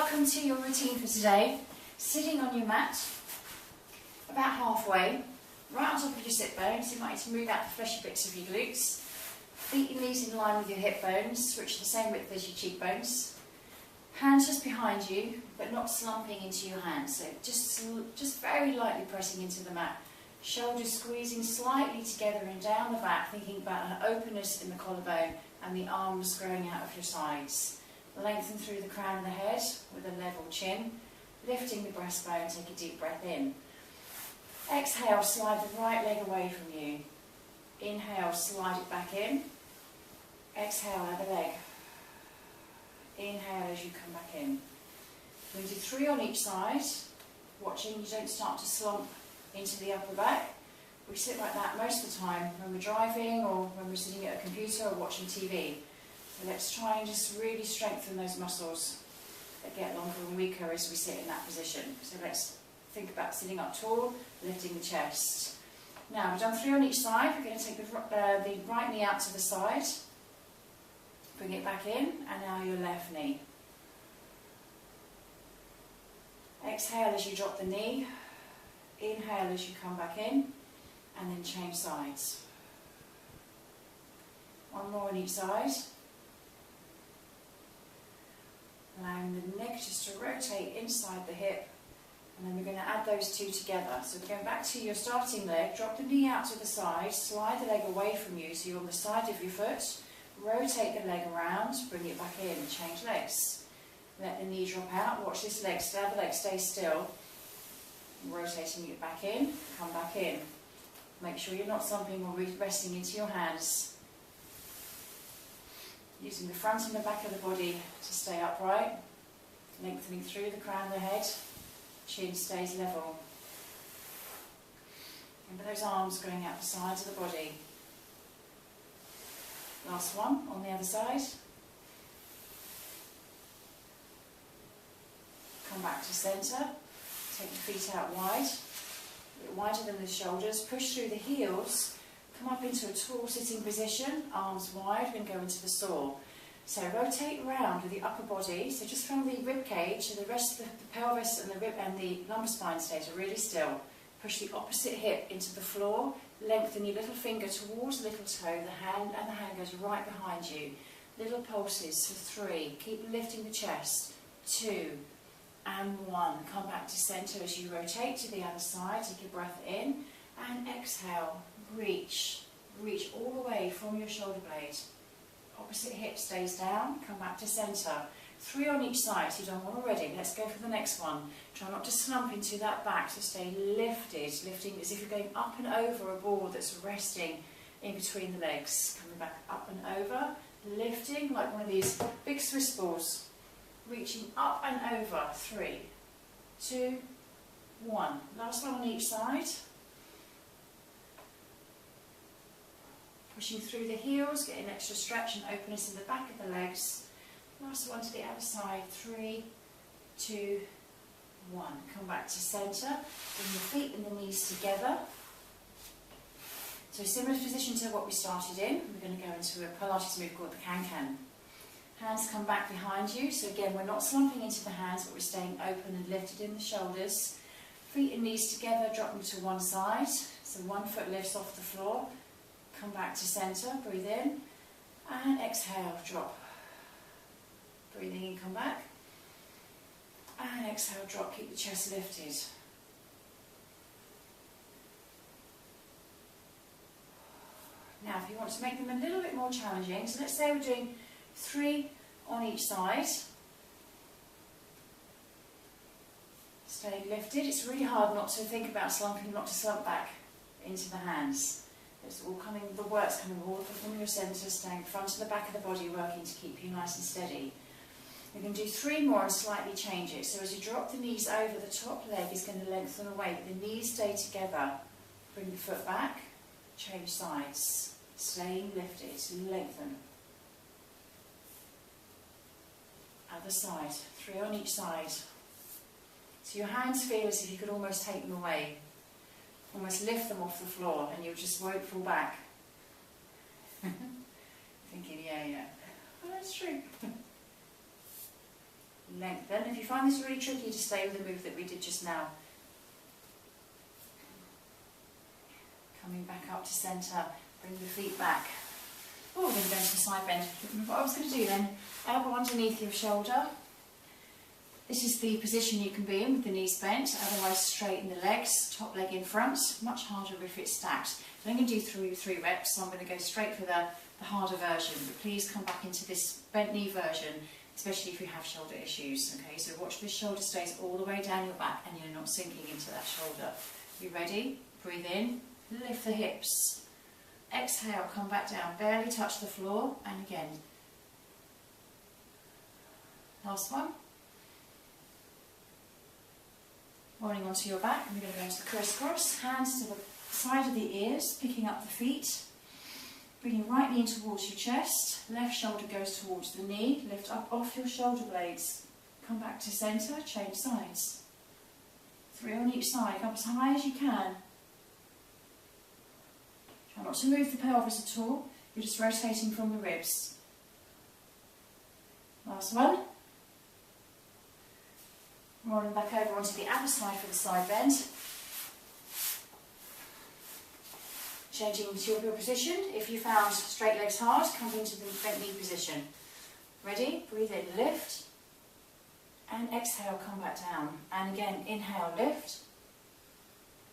welcome to your routine for today. Sitting on your mat, about halfway, right on top of your sit bones. You might need to move out the fleshy bits of your glutes. Feet and knees in line with your hip bones, which are the same width as your cheekbones. Hands just behind you, but not slumping into your hands. So just very lightly pressing into the mat. Shoulders squeezing slightly together and down the back, thinking about an openness in the collarbone and the arms growing out of your sides. Lengthen through the crown of the head with a level chin. Lifting the breastbone, take a deep breath in. Exhale, slide the right leg away from you. Inhale, slide it back in. Exhale, other leg. Inhale as you come back in. We do 3 on each side, watching you don't start to slump into the upper back. We sit like that most of the time when we're driving or when we're sitting at a computer or watching TV. So let's try and just really strengthen those muscles that get longer and weaker as we sit in that position. So let's think about sitting up tall, lifting the chest. Now we've done 3 on each side. We're going to take the right knee out to the side, bring it back in, and now your left knee. Exhale as you drop the knee, inhale as you come back in, and then change sides. 1 more on each side. Allowing the neck just to rotate inside the hip, and then we're going to add those 2 together. So we're going back to your starting leg, drop the knee out to the side, slide the leg away from you so you're on the side of your foot, rotate the leg around, bring it back in, change legs. Let the knee drop out, watch this leg, the other leg stay still, rotating it back in, come back in. Make sure you're not slumping or resting into your hands. Using the front and the back of the body to stay upright, lengthening through the crown of the head, chin stays level. Remember those arms going out the sides of the body. Last one on the other side. Come back to centre, take the feet out wide, a bit wider than the shoulders, push through the heels. Come up into a tall sitting position, arms wide, and go into the saw. So rotate around with the upper body, so just from the rib cage to the rest of the pelvis and the rib and the lumbar spine stays really still. Push the opposite hip into the floor, lengthen your little finger towards the little toe, the hand goes right behind you. Little pulses for 3, keep lifting the chest, 2 and 1. Come back to centre as you rotate to the other side, take a breath in and exhale. Reach all the way from your shoulder blade. Opposite hip stays down, come back to centre. 3 on each side, so you've done 1 already. Let's go for the next one. Try not to slump into that back, so stay lifted, lifting as if you're going up and over a ball that's resting in between the legs. Coming back up and over, lifting like one of these big Swiss balls. Reaching up and over, 3, 2, 1. Last one on each side. Pushing through the heels, getting extra stretch and openness in the back of the legs. Last one to the other side, 3, 2, 1. Come back to centre, bring the feet and the knees together. So similar position to what we started in, we're going to go into a Pilates move called the can-can. Hands come back behind you, so again we're not slumping into the hands but we're staying open and lifted in the shoulders. Feet and knees together, drop them to one side, so 1 foot lifts off the floor. Come back to centre, breathe in, and exhale, drop. Breathing in, come back, and exhale, drop, keep the chest lifted. Now if you want to make them a little bit more challenging, so let's say we're doing 3 on each side. Stay lifted. It's really hard not to think about slumping, not to slump back into the hands. It's all coming, the work's coming all from your centre, staying front and the back of the body, working to keep you nice and steady. We can do 3 more and slightly change it. So as you drop the knees over, the top leg is going to lengthen away, but the knees stay together. Bring the foot back, change sides, staying lifted, lengthen. Other side, 3 on each side. So your hands feel as if you could almost take them away. Almost lift them off the floor and you just won't fall back. Thinking, yeah, oh, that's true. lengthen. If you find this really tricky, to stay with the move that we did just now. Coming back up to centre, bring the feet back. Oh, we're going to go into the side bend. What I was going to do then, elbow underneath your shoulder. This is the position you can be in with the knees bent, otherwise straighten the legs, top leg in front, much harder if it's stacked. So I'm going to do three reps, so I'm going to go straight for the harder version, but please come back into this bent knee version, especially if you have shoulder issues. Okay, so watch this shoulder stays all the way down your back and you're not sinking into that shoulder. You ready? Breathe in, lift the hips. Exhale, come back down, barely touch the floor, and again. Last one. Rolling onto your back, and we're going to go into the crisscross. Hands to the side of the ears, picking up the feet. Bringing right knee towards your chest. Left shoulder goes towards the knee. Lift up off your shoulder blades. Come back to centre, change sides. 3 on each side, up as high as you can. Try not to move the pelvis at all. You're just rotating from the ribs. Last one. Rolling back over onto the other side for the side bend. Changing to your position. If you found straight legs hard, come into the bent knee position. Ready? Breathe in, lift. And exhale, come back down. And again, inhale, lift.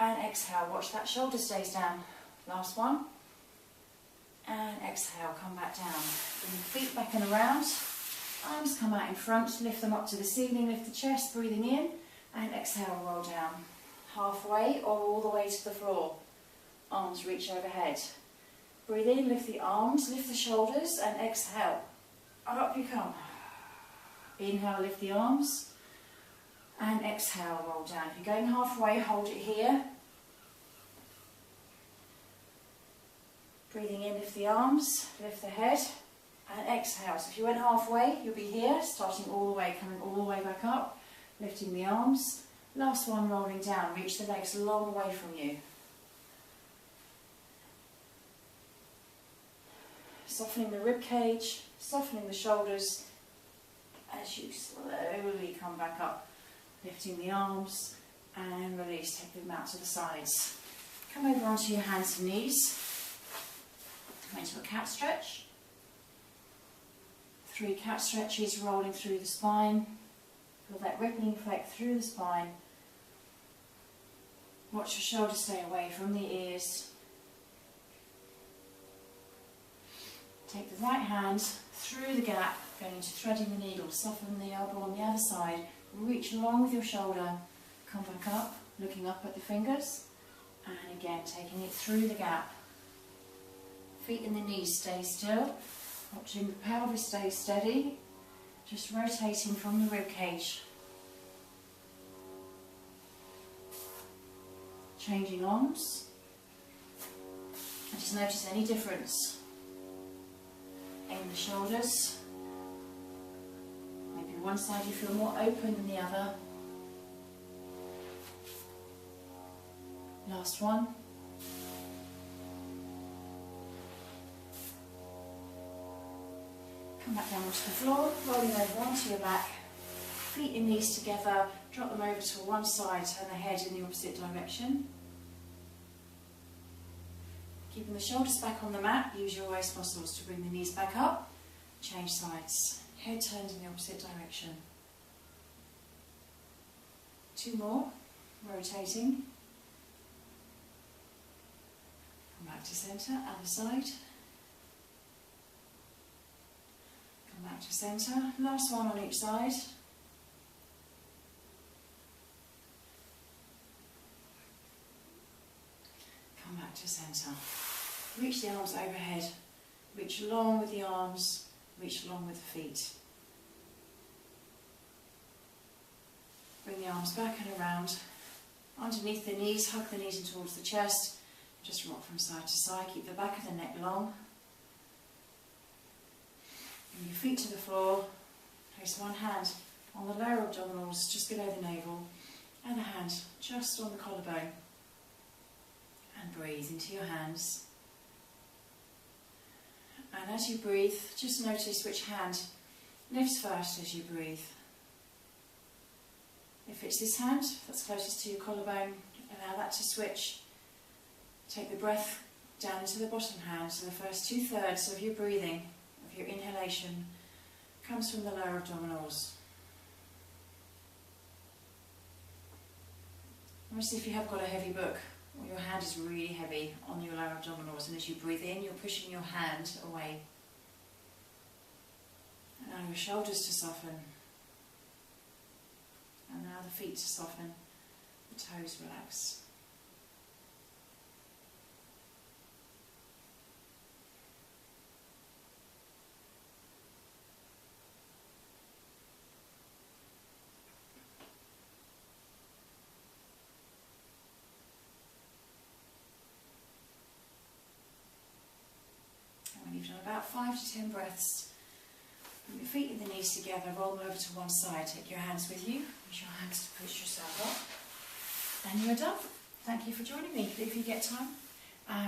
And exhale, watch that shoulder stays down. Last one. And exhale, come back down. Bring the feet back and around. Arms come out in front, lift them up to the ceiling, lift the chest, breathing in, and exhale, roll down. Halfway or all the way to the floor. Arms reach overhead. Breathe in, lift the arms, lift the shoulders, and exhale. Up you come. Inhale, lift the arms, and exhale, roll down. If you're going halfway, hold it here. Breathing in, lift the arms, lift the head. And exhale. So if you went halfway, you'll be here, starting all the way, coming all the way back up, lifting the arms. Last one, rolling down. Reach the legs a long way from you. Softening the rib cage, softening the shoulders as you slowly come back up, lifting the arms and release. Take them out to the sides. Come over onto your hands and knees. Come into a cat stretch. 3 cat stretches rolling through the spine. Feel that rippling effect through the spine. Watch your shoulders stay away from the ears. Take the right hand through the gap, going into threading the needle. Soften the elbow on the other side. Reach along with your shoulder. Come back up, looking up at the fingers. And again, taking it through the gap. Feet and the knees stay still. Watching the pelvis stay steady, just rotating from the rib cage. Changing arms. And just notice any difference in the shoulders. Maybe one side you feel more open than the other. Last one. Come back down onto the floor, rolling over onto your back, feet and knees together, drop them over to one side, turn the head in the opposite direction. Keeping the shoulders back on the mat, use your waist muscles to bring the knees back up, change sides, head turns in the opposite direction. 2 more, rotating. Come back to centre, other side. Back to centre, last one on each side. Come back to centre. Reach the arms overhead, reach along with the arms, reach along with the feet. Bring the arms back and around. Underneath the knees, hug the knees in towards the chest. Just rock from side to side, keep the back of the neck long. Bring your feet to the floor, place one hand on the lower abdominals, just below the navel, other hand just on the collarbone, and breathe into your hands. And as you breathe, just notice which hand lifts first as you breathe. If it's this hand that's closest to your collarbone, allow that to switch. Take the breath down into the bottom hand, so the first 2/3 of your breathing, of your inhalation, comes from the lower abdominals. Obviously, if you have got a heavy book, or your hand is really heavy on your lower abdominals, and as you breathe in, you're pushing your hand away. Allow your shoulders to soften. And now the feet to soften, the toes relax. And when you've done about 5 to 10 breaths, put your feet and the knees together, roll them over to one side, take your hands with you, use your hands to push yourself up, and you're done. Thank you for joining me. If you get time,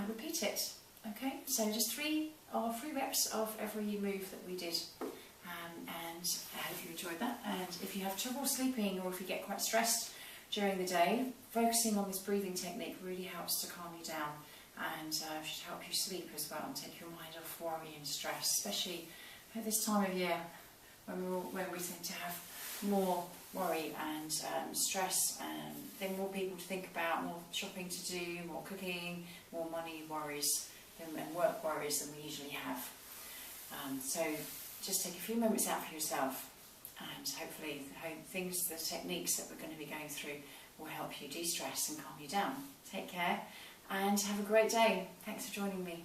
repeat it. Okay, so just three reps of every move that we did, and I hope you enjoyed that. And if you have trouble sleeping, or if you get quite stressed during the day, focusing on this breathing technique really helps to calm you down, and should help you sleep as well, and take your mind off worry and stress, especially at this time of year when we tend to have more worry and stress, and then more people to think about, more shopping to do, more cooking, more money worries and work worries than we usually have. So just take a few moments out for yourself, and hopefully the techniques that we're going to be going through will help you de-stress and calm you down. Take care and have a great day. Thanks for joining me.